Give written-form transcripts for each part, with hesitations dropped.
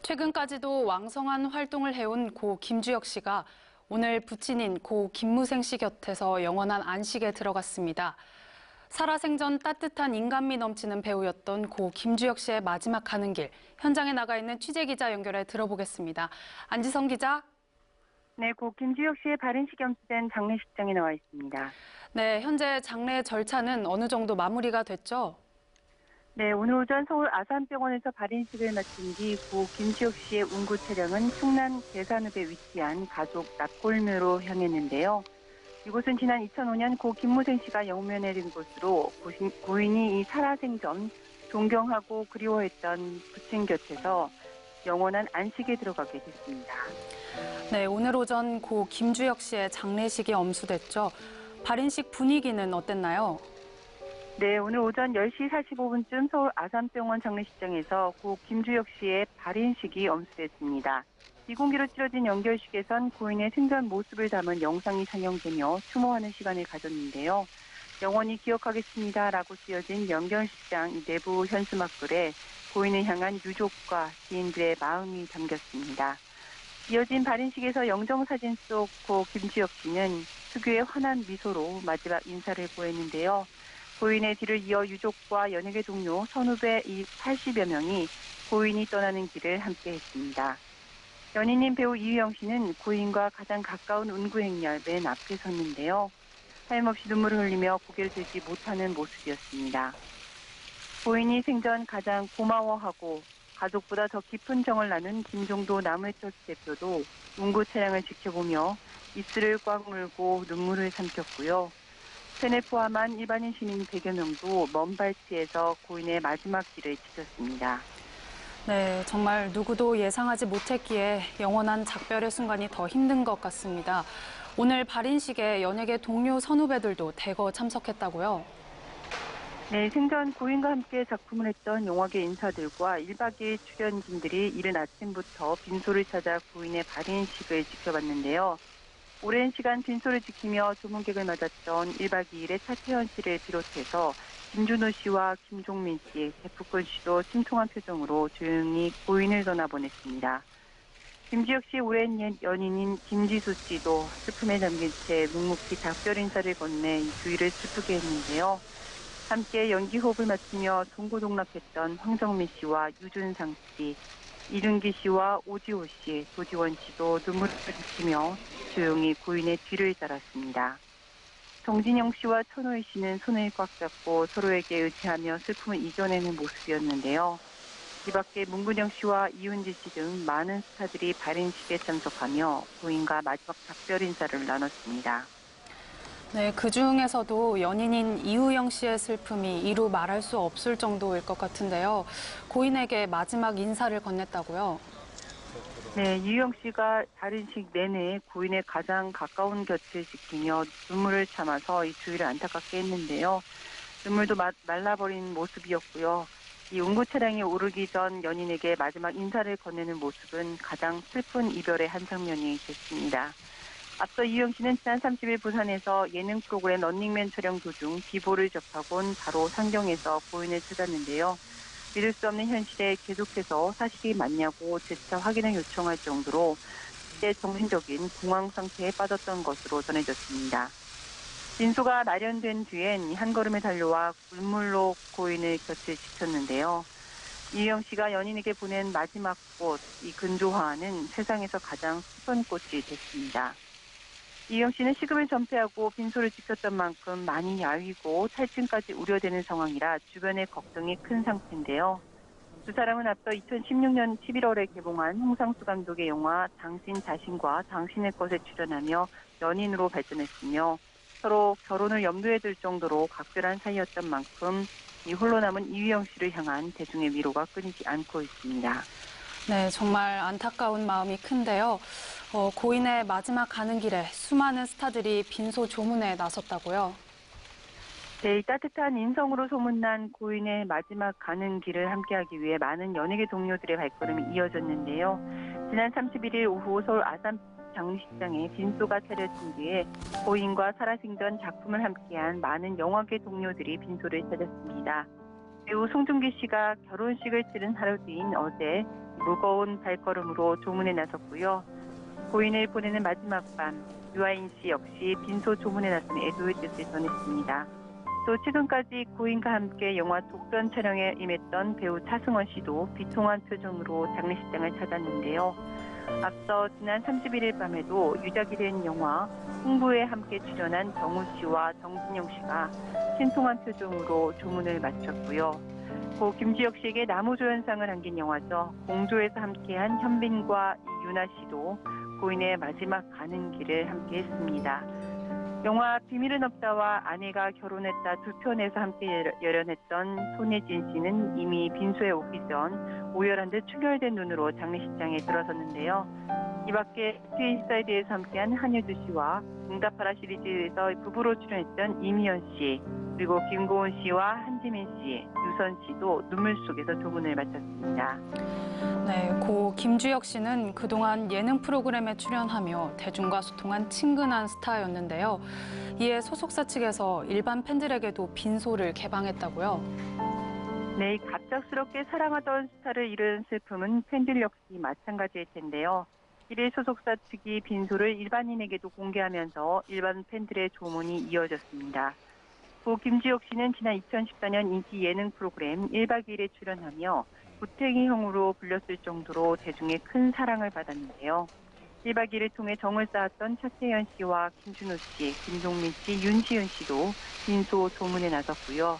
최근까지도 왕성한 활동을 해온 고 김주혁 씨가 오늘 부친인 고 김무생 씨 곁에서 영원한 안식에 들어갔습니다. 살아생전 따뜻한 인간미 넘치는 배우였던 고 김주혁 씨의 마지막 가는 길, 현장에 나가 있는 취재기자 연결해 들어보겠습니다. 안지성 기자. 네, 고 김주혁 씨의 발인식이 엄수된 장례식장에 나와 있습니다. 네, 현재 장례 절차는 어느 정도 마무리가 됐죠? 네, 오늘 오전 서울 아산병원에서 발인식을 마친 뒤 고 김주혁 씨의 운구 차량은 충남 계산읍에 위치한 가족 납골묘로 향했는데요. 이곳은 지난 2005년 고 김무생 씨가 영면에 든 곳으로 고인이 이 살아생전 존경하고 그리워했던 부친 곁에서 영원한 안식에 들어가게 됐습니다. 네, 오늘 오전 고 김주혁 씨의 장례식이 엄수됐죠. 발인식 분위기는 어땠나요? 네, 오늘 오전 10시 45분쯤 서울 아산병원 장례식장에서 고 김주혁 씨의 발인식이 엄수됐습니다. 비공개로 치러진 연결식에선 고인의 생전 모습을 담은 영상이 상영되며 추모하는 시간을 가졌는데요. 영원히 기억하겠습니다라고 쓰여진 연결식장 내부 현수막글에 고인을 향한 유족과 지인들의 마음이 담겼습니다. 이어진 발인식에서 영정사진 속 고 김주혁 씨는 특유의 환한 미소로 마지막 인사를 보였는데요. 고인의 뒤를 이어 유족과 연예계 동료, 선후배 80여 명이 고인이 떠나는 길을 함께했습니다. 연인인 배우 이유영 씨는 고인과 가장 가까운 운구행렬 맨 앞에 섰는데요. 하염없이 눈물을 흘리며 고개를 들지 못하는 모습이었습니다. 고인이 생전 가장 고마워하고 가족보다 더 깊은 정을 나눈 김종도 남회철 대표도 운구 차량을 지켜보며 입술을 꽉 물고 눈물을 삼켰고요. 팬을 포함한 일반인 시민 100여 명도 먼 발치에서 고인의 마지막 길을 지켰습니다. 네, 정말 누구도 예상하지 못했기에 영원한 작별의 순간이 더 힘든 것 같습니다. 오늘 발인식에 연예계 동료 선후배들도 대거 참석했다고요? 네, 생전 고인과 함께 작품을 했던 영화계 인사들과 1박 2일 출연진들이 이른 아침부터 빈소를 찾아 고인의 발인식을 지켜봤는데요. 오랜 시간 빈소를 지키며 조문객을 맞았던 1박 2일의 차태현 씨를 비롯해서 김준호 씨와 김종민 씨, 백북권 씨도 심통한 표정으로 조용히 고인을 떠나보냈습니다. 김주혁 씨의 오랜 연인인 김지수 씨도 슬픔에 잠긴 채 묵묵히 작별 인사를 건네 이 주위를 슬프게 했는데요. 함께 연기 호흡을 맞추며 동고동락했던 황정민 씨와 유준상 씨, 이른기 씨와 오지호 씨, 조지원 씨도 눈물을 흘리며 조용히 고인의 뒤를 따랐습니다. 정진영 씨와 천호희 씨는 손을 꽉 잡고 서로에게 의지하며 슬픔을 이겨내는 모습이었는데요. 이 밖에 문근영 씨와 이훈지 씨 등 많은 스타들이 발인식에 참석하며 고인과 마지막 작별 인사를 나눴습니다. 네, 그중에서도 연인인 이우영 씨의 슬픔이 이루 말할 수 없을 정도일 것 같은데요. 고인에게 마지막 인사를 건넸다고요? 네, 이우영 씨가 발인식 내내 고인의 가장 가까운 곁을 지키며 눈물을 참아서 이 주위를 안타깝게 했는데요. 눈물도 말라버린 모습이었고요. 이 운구 차량에 오르기 전 연인에게 마지막 인사를 건네는 모습은 가장 슬픈 이별의 한 장면이 됐습니다. 앞서 이유영 씨는 지난 30일 부산에서 예능 프로그램 런닝맨 촬영 도중 기보를 접하곤 바로 상경에서 고인을 찾았는데요. 믿을 수 없는 현실에 계속해서 사실이 맞냐고 재차 확인을 요청할 정도로 정신적인 공황 상태에 빠졌던 것으로 전해졌습니다. 진소가 마련된 뒤엔 한 걸음에 달려와 굴물로 고인의 곁을 지켰는데요. 이유영 씨가 연인에게 보낸 마지막 꽃, 이 근조화는 세상에서 가장 슬픈 꽃이 됐습니다. 이유영 씨는 시금을 전폐하고 빈소를 지켰던 만큼 많이 야위고 탈진까지 우려되는 상황이라 주변의 걱정이 큰 상태인데요. 두 사람은 앞서 2016년 11월에 개봉한 홍상수 감독의 영화 당신 자신과 당신의 것에 출연하며 연인으로 발전했으며 서로 결혼을 염두에 둘 정도로 각별한 사이였던 만큼 이 홀로 남은 이유영 씨를 향한 대중의 위로가 끊이지 않고 있습니다. 네, 정말 안타까운 마음이 큰데요. 고인의 마지막 가는 길에 수많은 스타들이 빈소 조문에 나섰다고요? 네, 따뜻한 인성으로 소문난 고인의 마지막 가는 길을 함께하기 위해 많은 연예계 동료들의 발걸음이 이어졌는데요. 지난 31일 오후 서울 아산 장례식장에 빈소가 차려진 뒤에 고인과 살아생전 작품을 함께한 많은 영화계 동료들이 빈소를 찾았습니다. 배우 송중기 씨가 결혼식을 치른 하루 뒤인 어제 무거운 발걸음으로 조문에 나섰고요. 고인을 보내는 마지막 밤, 유아인 씨 역시 빈소 조문에 나선 애도의 뜻을 전했습니다. 또 최근까지 고인과 함께 영화 독전 촬영에 임했던 배우 차승원 씨도 비통한 표정으로 장례식장을 찾았는데요. 앞서 지난 31일 밤에도 유작이 된 영화 홍부에 함께 출연한 정우 씨와 정진영 씨가 신통한 표정으로 조문을 마쳤고요. 고 김주혁 씨에게 나무조연상을 안긴 영화죠. 공조에서 함께한 현빈과 이유나 씨도 고인의 마지막 가는 길을 함께했습니다. 영화 비밀은 없다와 아내가 결혼했다 두 편에서 함께 열연했던 손예진 씨는 이미 빈소에 오기 전 오열한 듯 충혈된 눈으로 장례식장에 들어섰는데요. 이 밖에 트윈사이드에서 함께한 한효주 씨와 응답하라 시리즈에서 부부로 출연했던 이미연 씨, 그리고 김고은 씨와 한지민 씨, 유선 씨도 눈물 속에서 조문을 마쳤습니다. 네, 고 김주혁 씨는 그동안 예능 프로그램에 출연하며 대중과 소통한 친근한 스타였는데요. 이에 소속사 측에서 일반 팬들에게도 빈소를 개방했다고요? 네, 갑작스럽게 사랑하던 스타를 잃은 슬픔은 팬들 역시 마찬가지일 텐데요. 이를 소속사 측이 빈소를 일반인에게도 공개하면서 일반 팬들의 조문이 이어졌습니다. 고 김주혁 씨는 지난 2014년 인기 예능 프로그램 1박 2일에 출연하며 구탱이형으로 불렸을 정도로 대중의 큰 사랑을 받았는데요. 1박 2일을 통해 정을 쌓았던 차태현 씨와 김준호 씨, 김동민 씨, 윤시은 씨도 빈소 조문에 나섰고요.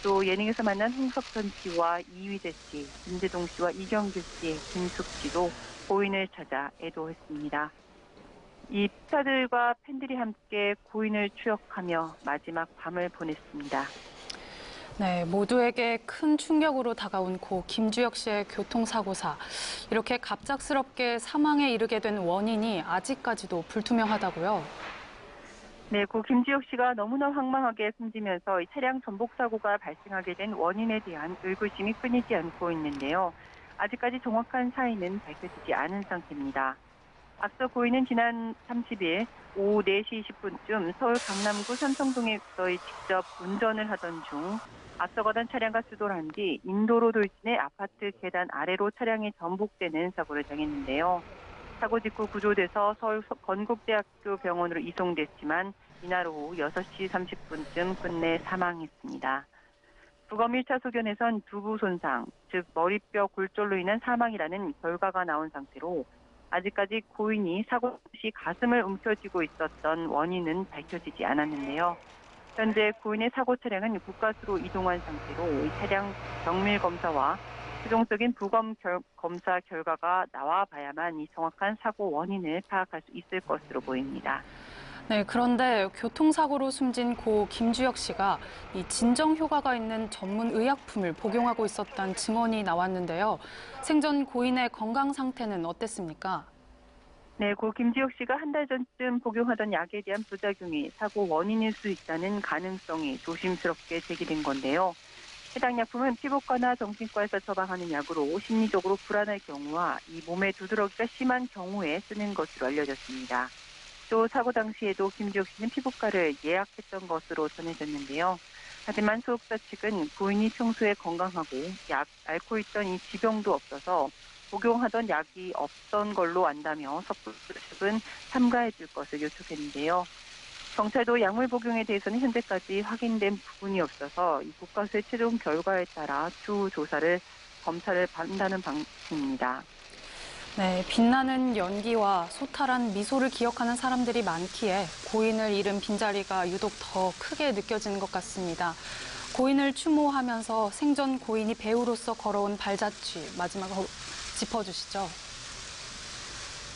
또 예능에서 만난 홍석천 씨와 이휘재 씨, 김재동 씨와 이경규 씨, 김숙 씨도 고인을 찾아 애도했습니다. 이 스타들과 팬들이 함께 고인을 추억하며 마지막 밤을 보냈습니다. 네, 모두에게 큰 충격으로 다가온 고 김주혁 씨의 교통사고사. 이렇게 갑작스럽게 사망에 이르게 된 원인이 아직까지도 불투명하다고요? 네, 고 김주혁 씨가 너무나 황망하게 숨지면서 이 차량 전복 사고가 발생하게 된 원인에 대한 의구심이 끊이지 않고 있는데요. 아직까지 정확한 사인은 밝혀지지 않은 상태입니다. 앞서 고인은 지난 30일 오후 4시 20분쯤 서울 강남구 삼성동에서 직접 운전을 하던 중 앞서가던 차량과 추돌한 뒤 인도로 돌진해 아파트 계단 아래로 차량이 전복되는 사고를 당했는데요. 사고 직후 구조돼서 서울 건국대학교 병원으로 이송됐지만 이날 오후 6시 30분쯤 끝내 사망했습니다. 부검 1차 소견에선 두부 손상, 즉 머리뼈 골절로 인한 사망이라는 결과가 나온 상태로 아직까지 고인이 사고 시 가슴을 움켜쥐고 있었던 원인은 밝혀지지 않았는데요. 현재 고인의 사고 차량은 국가수로 이동한 상태로 이 차량 정밀 검사와 최종적인 부검 검사 결과가 나와봐야만 이 정확한 사고 원인을 파악할 수 있을 것으로 보입니다. 네, 그런데 교통사고로 숨진 고 김주혁 씨가 이 진정 효과가 있는 전문 의약품을 복용하고 있었다는 증언이 나왔는데요. 생전 고인의 건강 상태는 어땠습니까? 네, 고 김주혁 씨가 한 달 전쯤 복용하던 약에 대한 부작용이 사고 원인일 수 있다는 가능성이 조심스럽게 제기된 건데요. 해당 약품은 피부과나 정신과에서 처방하는 약으로 심리적으로 불안할 경우와 이 몸에 두드러기가 심한 경우에 쓰는 것으로 알려졌습니다. 또 사고 당시에도 김주혁 씨는 피부과를 예약했던 것으로 전해졌는데요. 하지만 소속사 측은 고인이 평소에 건강하고 앓고 있던 이 지병도 없어서 복용하던 약이 없던 걸로 안다며 섣불 측은 삼가해 줄 것을 요청했는데요. 경찰도 약물 복용에 대해서는 현재까지 확인된 부분이 없어서 이 국과수의 최종 결과에 따라 추후 조사를 검사를 받는다는 방침입니다. 네, 빛나는 연기와 소탈한 미소를 기억하는 사람들이 많기에 고인을 잃은 빈자리가 유독 더 크게 느껴지는 것 같습니다. 고인을 추모하면서 생전 고인이 배우로서 걸어온 발자취 마지막으로 짚어주시죠.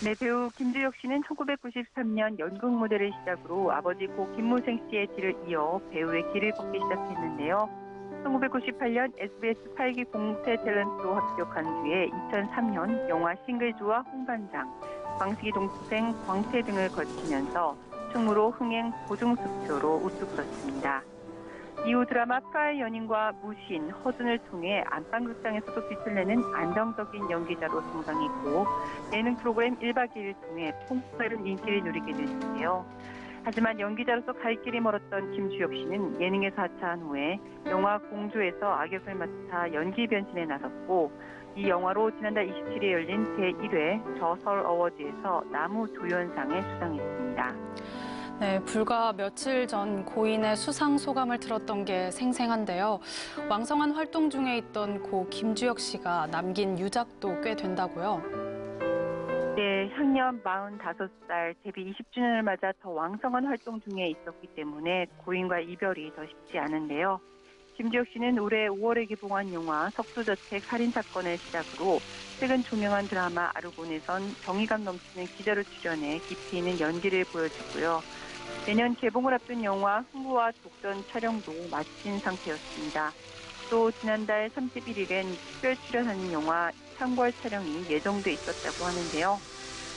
네, 배우 김주혁 씨는 1993년 연극 무대를 시작으로 아버지 고 김무생 씨의 뒤를 이어 배우의 길을 걷기 시작했는데요. 1998년 SBS 8기 공채 탤런트로 합격한 뒤에 2003년 영화 싱글즈와 홍반장, 광식이 동생 광채 등을 거치면서 충무로 흥행 보증수표로 우뚝 섰습니다. 이후 드라마 프라이 연인과 무신, 허준을 통해 안방극장에서도 빛을 내는 안정적인 연기자로 성장했고 예능 프로그램 1박 2일을 통해 폭발은 인기를 누리게 됐는데요. 하지만 연기자로서 갈 길이 멀었던 김주혁 씨는 예능에서 하차한 후에 영화 공조에서 악역을 맡아 연기 변신에 나섰고 이 영화로 지난달 27일에 열린 제1회 저서울 어워즈에서 나무조연상을 수상했습니다. 네, 불과 며칠 전 고인의 수상 소감을 들었던 게 생생한데요. 왕성한 활동 중에 있던 고 김주혁 씨가 남긴 유작도 꽤 된다고요. 네, 향년 45살 데뷔 20주년을 맞아 더 왕성한 활동 중에 있었기 때문에 고인과 이별이 더 쉽지 않은데요. 김주혁 씨는 올해 5월에 개봉한 영화 석수저택 살인사건을 시작으로 최근 종영한 드라마 아르곤에선 정의감 넘치는 기자로 출연해 깊이 있는 연기를 보여주고요. 내년 개봉을 앞둔 영화 흥부와 독전 촬영도 마친 상태였습니다. 또 지난달 31일엔 특별 출연하는 영화 창궐 촬영이 예정돼 있었다고 하는데요.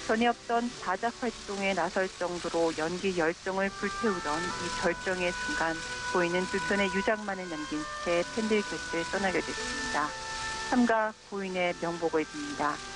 전에 없던 다작 활동에 나설 정도로 연기 열정을 불태우던 이 절정의 순간 고인은 두 편의 유작만을 남긴 채 팬들 곁을 떠나게 됐습니다. 삼가 고인의 명복을 빕니다.